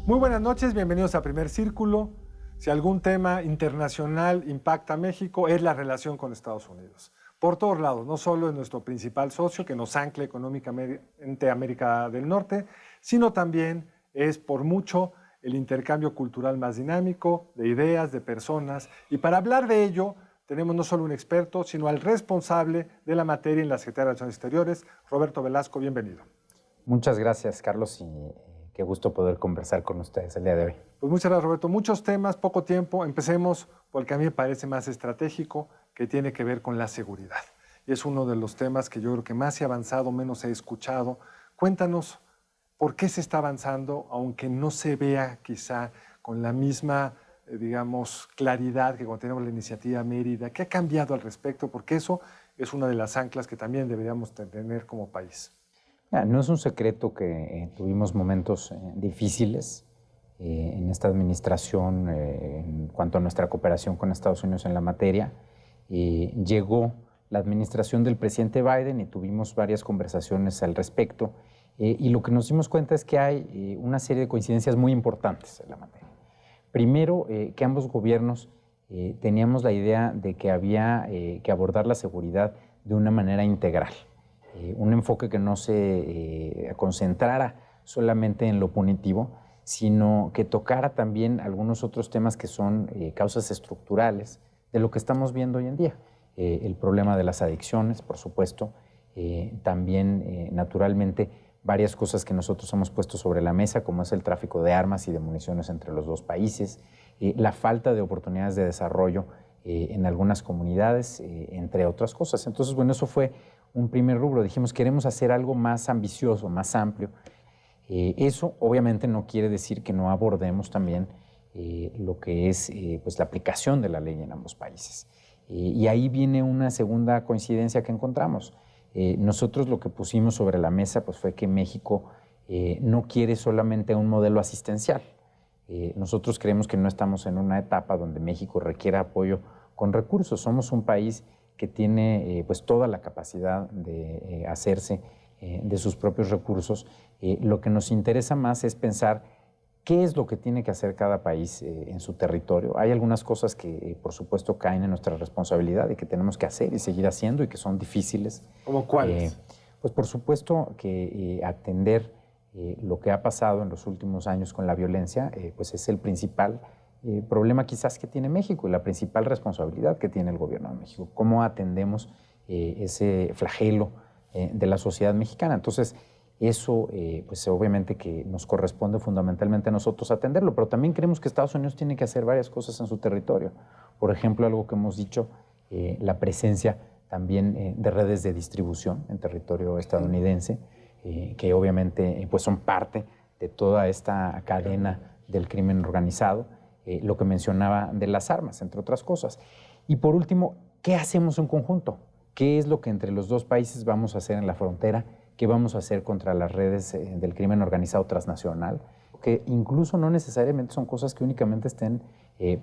Muy buenas noches, bienvenidos a Primer Círculo. Si algún tema internacional impacta a México, es la relación con Estados Unidos. Por todos lados, no solo es nuestro principal socio que nos ancla económicamente a América del Norte, sino también es por mucho el intercambio cultural más dinámico, de ideas, de personas. Y para hablar de ello, tenemos no solo un experto, sino al responsable de la materia en la Secretaría de Relaciones Exteriores, Roberto Velasco. Bienvenido. Muchas gracias, Carlos, y qué gusto poder conversar con ustedes el día de hoy. Pues muchas gracias, Roberto. Muchos temas, poco tiempo. Empecemos por el que a mí me parece más estratégico, que tiene que ver con la seguridad. Y es uno de los temas que yo creo que más se ha avanzado, menos he escuchado. Cuéntanos por qué se está avanzando, aunque no se vea quizá con la misma, digamos, claridad que cuando tenemos la iniciativa Mérida. ¿Qué ha cambiado al respecto? Porque eso es una de las anclas que también deberíamos tener como país. No es un secreto que tuvimos momentos difíciles en esta administración en cuanto a nuestra cooperación con Estados Unidos en la materia. Llegó la administración del presidente Biden y tuvimos varias conversaciones al respecto. Y lo que nos dimos cuenta es que hay una serie de coincidencias muy importantes en la materia. Primero, que ambos gobiernos teníamos la idea de que había que abordar la seguridad de una manera integral. Un enfoque que no se concentrara solamente en lo punitivo, sino que tocara también algunos otros temas que son causas estructurales de lo que estamos viendo hoy en día. El problema de las adicciones, por supuesto, también naturalmente varias cosas que nosotros hemos puesto sobre la mesa, como es el tráfico de armas y de municiones entre los dos países, la falta de oportunidades de desarrollo en algunas comunidades, entre otras cosas. Entonces, bueno, eso fue un primer rubro. Dijimos, queremos hacer algo más ambicioso, más amplio. Eso obviamente no quiere decir que no abordemos también lo que es pues la aplicación de la ley en ambos países. Y ahí viene una segunda coincidencia que encontramos. Nosotros lo que pusimos sobre la mesa pues, fue que México no quiere solamente un modelo asistencial. Nosotros creemos que no estamos en una etapa donde México requiera apoyo con recursos. Somos un país que tiene pues toda la capacidad de hacerse de sus propios recursos. Lo que nos interesa más es pensar qué es lo que tiene que hacer cada país en su territorio. Hay algunas cosas que por supuesto caen en nuestra responsabilidad y que tenemos que hacer y seguir haciendo y que son difíciles. ¿Cómo cuáles? Pues por supuesto que atender lo que ha pasado en los últimos años con la violencia pues es el principal problema quizás que tiene México y la principal responsabilidad que tiene el gobierno de México. ¿Cómo atendemos ese flagelo de la sociedad mexicana? Entonces, eso pues obviamente que nos corresponde fundamentalmente a nosotros atenderlo, pero también creemos que Estados Unidos tiene que hacer varias cosas en su territorio. Por ejemplo, algo que hemos dicho, la presencia también de redes de distribución en territorio estadounidense, que obviamente pues son parte de toda esta cadena del crimen organizado. Lo que mencionaba de las armas, entre otras cosas. Y por último, ¿qué hacemos en conjunto? ¿Qué es lo que entre los dos países vamos a hacer en la frontera? ¿Qué vamos a hacer contra las redes del crimen organizado transnacional? Que incluso no necesariamente son cosas que únicamente estén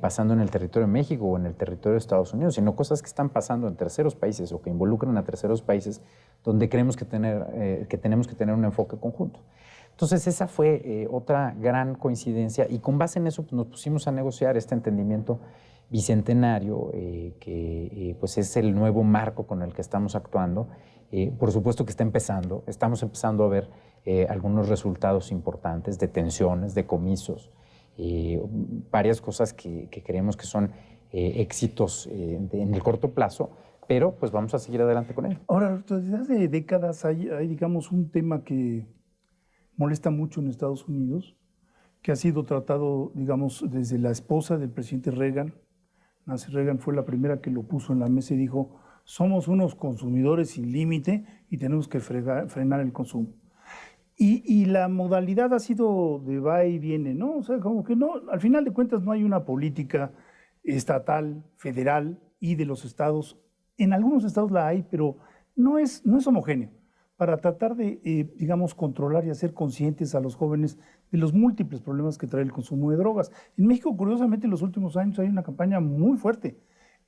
pasando en el territorio de México o en el territorio de Estados Unidos, sino cosas que están pasando en terceros países o que involucran a terceros países donde creemos que tenemos que tener un enfoque conjunto. Entonces, esa fue otra gran coincidencia y con base en eso pues, nos pusimos a negociar este entendimiento bicentenario, que pues es el nuevo marco con el que estamos actuando. Por supuesto que estamos empezando a ver algunos resultados importantes, detenciones, decomisos, varias cosas que creemos que son éxitos en el corto plazo, pero pues vamos a seguir adelante con ello. Ahora, desde hace décadas hay digamos, un tema que molesta mucho en Estados Unidos, que ha sido tratado, digamos, desde la esposa del presidente Reagan. Nancy Reagan fue la primera que lo puso en la mesa y dijo, somos unos consumidores sin límite y tenemos que frenar el consumo. Y la modalidad ha sido de va y viene, ¿no? O sea, como que no, al final de cuentas no hay una política estatal, federal y de los estados. En algunos estados la hay, pero no es homogéneo, para tratar de, digamos, controlar y hacer conscientes a los jóvenes de los múltiples problemas que trae el consumo de drogas. En México, curiosamente, en los últimos años hay una campaña muy fuerte,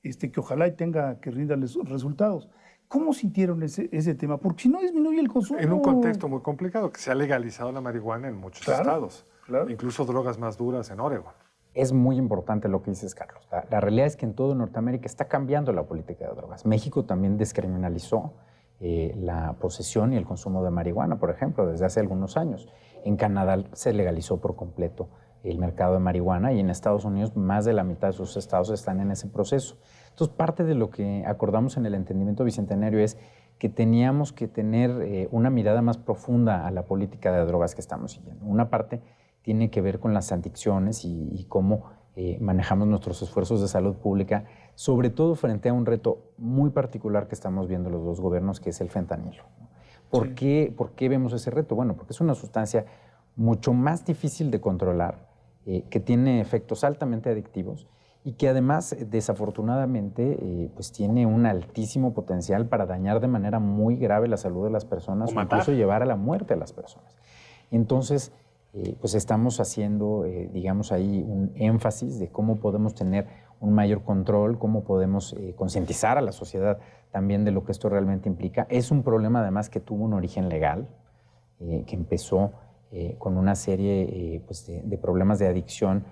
que ojalá y tenga que rinda resultados. ¿Cómo sintieron ese tema? Porque si no disminuye el consumo... En un contexto muy complicado, que se ha legalizado la marihuana en muchos estados. Claro. incluso drogas más duras en Oregon. Es muy importante lo que dices, Carlos. La realidad es que en toda Norteamérica está cambiando la política de drogas. México también descriminalizó la posesión y el consumo de marihuana, por ejemplo, desde hace algunos años. En Canadá se legalizó por completo el mercado de marihuana y en Estados Unidos más de la mitad de sus estados están en ese proceso. Entonces, parte de lo que acordamos en el entendimiento bicentenario es que teníamos que tener una mirada más profunda a la política de drogas que estamos siguiendo. Una parte tiene que ver con las adicciones y cómo manejamos nuestros esfuerzos de salud pública, sobre todo frente a un reto muy particular que estamos viendo los dos gobiernos, que es el fentanilo. ¿Por qué vemos ese reto? Bueno, porque es una sustancia mucho más difícil de controlar, que tiene efectos altamente adictivos y que además, desafortunadamente, pues tiene un altísimo potencial para dañar de manera muy grave la salud de las personas o incluso llevar a la muerte a las personas. Entonces, pues estamos haciendo, digamos ahí, un énfasis de cómo podemos tener un mayor control, cómo podemos concientizar a la sociedad también de lo que esto realmente implica. Es un problema además que tuvo un origen legal, que empezó con una serie pues de problemas de adicción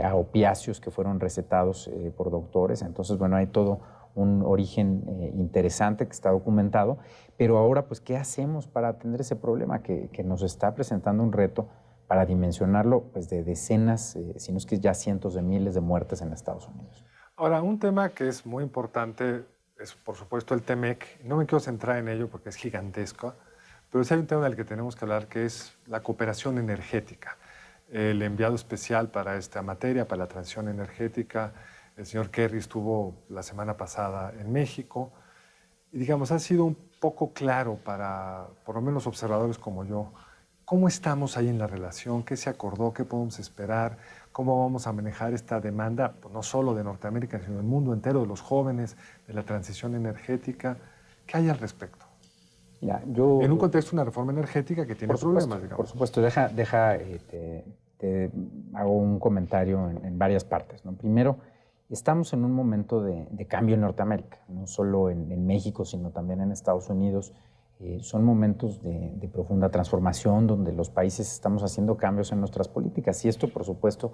a opiáceos que fueron recetados por doctores. Entonces, bueno, hay todo un origen interesante que está documentado, pero ahora, pues, ¿qué hacemos para atender ese problema que nos está presentando un reto para dimensionarlo pues, de decenas, si no es que ya cientos de miles de muertes en Estados Unidos? Ahora, un tema que es muy importante es, por supuesto, el TEMEC. No me quiero centrar en ello porque es gigantesco, pero sí hay un tema del que tenemos que hablar, que es la cooperación energética. El enviado especial para esta materia, para la transición energética, el señor Kerry, estuvo la semana pasada en México y, digamos, ha sido un poco claro para, por lo menos, observadores como yo, cómo estamos ahí en la relación, qué se acordó, qué podemos esperar, cómo vamos a manejar esta demanda, pues, no solo de Norteamérica, sino del mundo entero, de los jóvenes, de la transición energética. ¿Qué hay al respecto? Mira, en un contexto de una reforma energética que tiene problemas, digamos. Por supuesto, te hago un comentario en varias partes, ¿no? Primero, estamos en un momento de cambio en Norteamérica, no solo en México, sino también en Estados Unidos. Son momentos de profunda transformación donde los países estamos haciendo cambios en nuestras políticas y esto, por supuesto,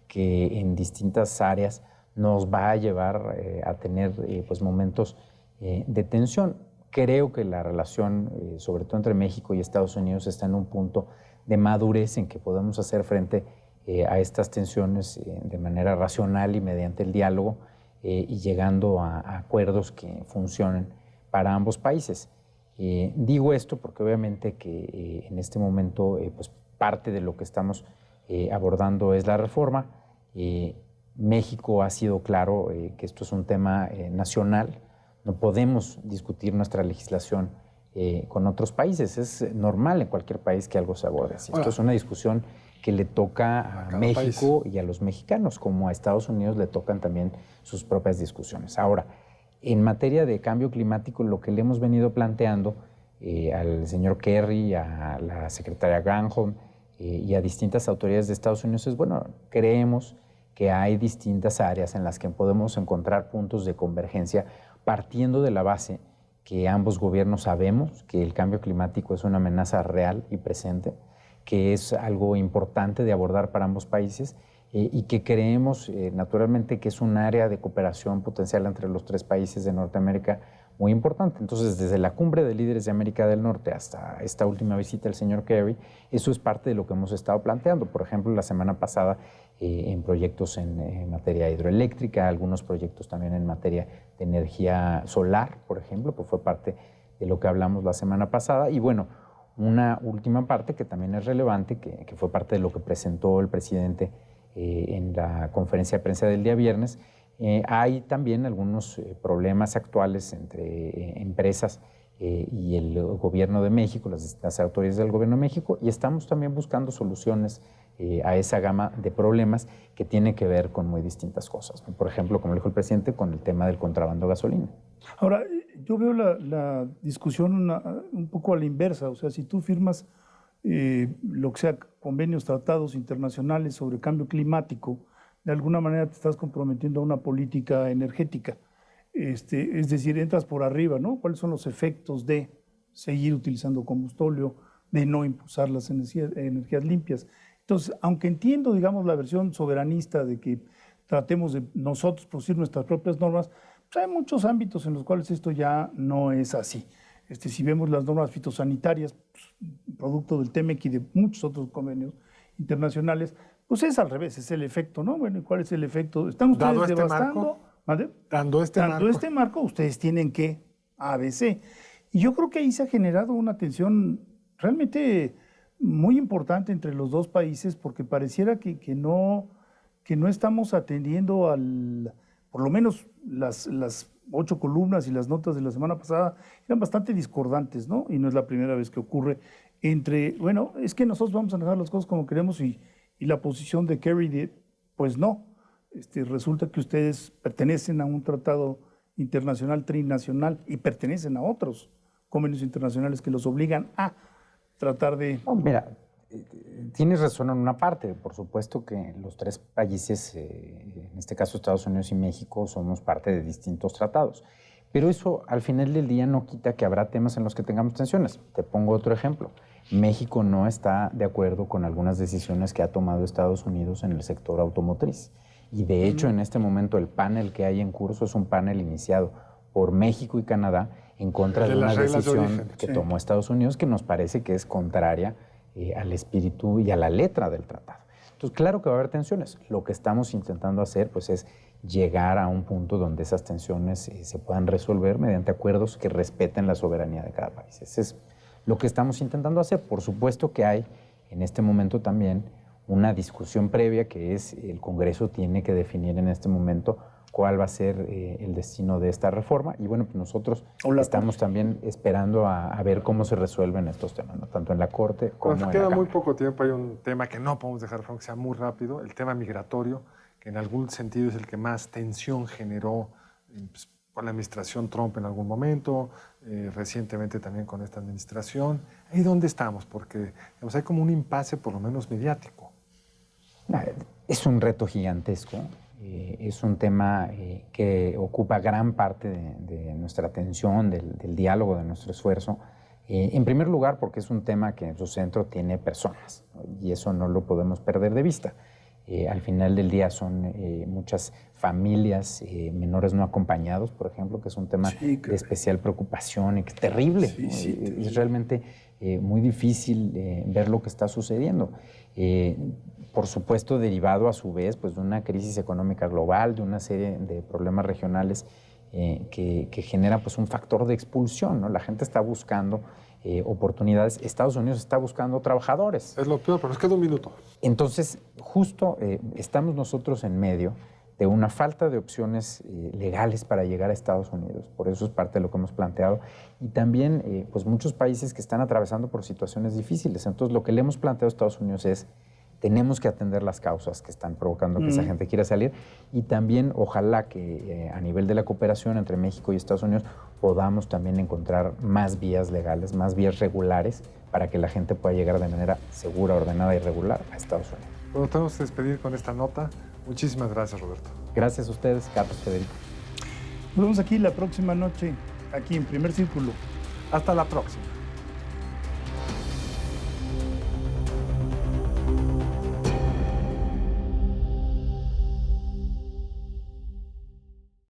que en distintas áreas nos va a llevar a tener pues momentos de tensión. Creo que la relación, sobre todo entre México y Estados Unidos, está en un punto de madurez en que podemos hacer frente a estas tensiones de manera racional y mediante el diálogo y llegando a acuerdos que funcionen para ambos países. Digo esto porque obviamente que en este momento pues parte de lo que estamos abordando es la reforma. México ha sido claro que esto es un tema nacional. No podemos discutir nuestra legislación con otros países. Es normal en cualquier país que algo se aborde. Esto es una discusión que le toca a México y a los mexicanos, como a Estados Unidos le tocan también sus propias discusiones. Ahora, en materia de cambio climático, lo que le hemos venido planteando al señor Kerry, a la secretaria Granholm y a distintas autoridades de Estados Unidos es, bueno, creemos que hay distintas áreas en las que podemos encontrar puntos de convergencia partiendo de la base que ambos gobiernos sabemos que el cambio climático es una amenaza real y presente, que es algo importante de abordar para ambos países y que creemos naturalmente que es un área de cooperación potencial entre los tres países de Norteamérica muy importante. Entonces, desde la cumbre de líderes de América del Norte hasta esta última visita del señor Kerry, eso es parte de lo que hemos estado planteando. Por ejemplo, la semana pasada en proyectos en materia hidroeléctrica, algunos proyectos también en materia de energía solar, por ejemplo, pues fue parte de lo que hablamos la semana pasada. Y bueno, una última parte que también es relevante, que fue parte de lo que presentó el presidente en la conferencia de prensa del día viernes. Hay también algunos problemas actuales entre empresas y el gobierno de México, las autoridades del gobierno de México, y estamos también buscando soluciones a esa gama de problemas que tiene que ver con muy distintas cosas, ¿no? Por ejemplo, como dijo el presidente, con el tema del contrabando de gasolina. Ahora, yo veo la discusión un poco a la inversa. O sea, si tú firmas lo que sea, convenios, tratados internacionales sobre cambio climático, de alguna manera te estás comprometiendo a una política energética. Es decir, entras por arriba, ¿no? ¿Cuáles son los efectos de seguir utilizando combustóleo, de no impulsar las energías limpias? Entonces, aunque entiendo, digamos, la versión soberanista de que tratemos de nosotros producir nuestras propias normas, pues hay muchos ámbitos en los cuales esto ya no es así. Si vemos las normas fitosanitarias, pues, producto del TEMEC y de muchos otros convenios internacionales, pues es al revés, es el efecto, ¿no? Bueno, ¿y cuál es el efecto? ¿Están ustedes Dado este devastando? marco, ¿Vale? dando este marco, ustedes tienen que ABC. Y yo creo que ahí se ha generado una tensión realmente muy importante entre los dos países, porque pareciera que no estamos atendiendo por lo menos las 8 columnas y las notas de la semana pasada eran bastante discordantes, ¿no? Y no es la primera vez que ocurre bueno, es que nosotros vamos a dejar las cosas como queremos y la posición de Kerry pues no. Resulta que ustedes pertenecen a un tratado internacional trinacional y pertenecen a otros convenios internacionales que los obligan a tratar de... No, mira, tienes razón en una parte. Por supuesto que los tres países, en este caso Estados Unidos y México, somos parte de distintos tratados. Pero eso al final del día no quita que habrá temas en los que tengamos tensiones. Te pongo otro ejemplo. México no está de acuerdo con algunas decisiones que ha tomado Estados Unidos en el sector automotriz. Y de hecho, en este momento el panel que hay en curso es un panel iniciado por México y Canadá en contra de una decisión que tomó Estados Unidos que nos parece que es contraria al espíritu y a la letra del tratado. Entonces, claro que va a haber tensiones. Lo que estamos intentando hacer pues, es llegar a un punto donde esas tensiones se puedan resolver mediante acuerdos que respeten la soberanía de cada país. Ese es lo que estamos intentando hacer. Por supuesto que hay en este momento también una discusión previa que es el Congreso tiene que definir en este momento cuál va a ser el destino de esta reforma. Y bueno, pues nosotros estamos también esperando a ver cómo se resuelven estos temas, ¿no? Tanto en la Corte como en la Queda Cámara. muy poco tiempo. Hay un tema que no podemos dejar fuera, que sea muy rápido, el tema migratorio, que en algún sentido es el que más tensión generó pues, con la administración Trump en algún momento, recientemente también con esta administración. ¿Ahí dónde estamos? Porque digamos, hay como un impasse, por lo menos mediático. Es un reto gigantesco. Es un tema que ocupa gran parte de nuestra atención, del diálogo, de nuestro esfuerzo. En primer lugar, porque es un tema que en su centro tiene personas, ¿no? Y eso no lo podemos perder de vista. Al final del día son muchas familias, menores no acompañados, por ejemplo, que es un tema de especial preocupación y que es terrible. Sí, ¿no? sí, terrible. Es realmente muy difícil ver lo que está sucediendo. Por supuesto, derivado a su vez pues, de una crisis económica global, de una serie de problemas regionales que genera pues, un factor de expulsión, ¿no? La gente está buscando oportunidades. Estados Unidos está buscando trabajadores. Es lo peor, pero nos queda un minuto. Entonces, justo estamos nosotros en medio de una falta de opciones legales para llegar a Estados Unidos. Por eso es parte de lo que hemos planteado. Y también, pues muchos países que están atravesando por situaciones difíciles. Entonces, lo que le hemos planteado a Estados Unidos es tenemos que atender las causas que están provocando que esa gente quiera salir y también ojalá que a nivel de la cooperación entre México y Estados Unidos podamos también encontrar más vías legales, más vías regulares para que la gente pueda llegar de manera segura, ordenada y regular a Estados Unidos. Bueno, tenemos que despedir con esta nota. Muchísimas gracias, Roberto. Gracias a ustedes, Carlos, Federico. Nos vemos aquí la próxima noche, aquí en Primer Círculo. Hasta la próxima.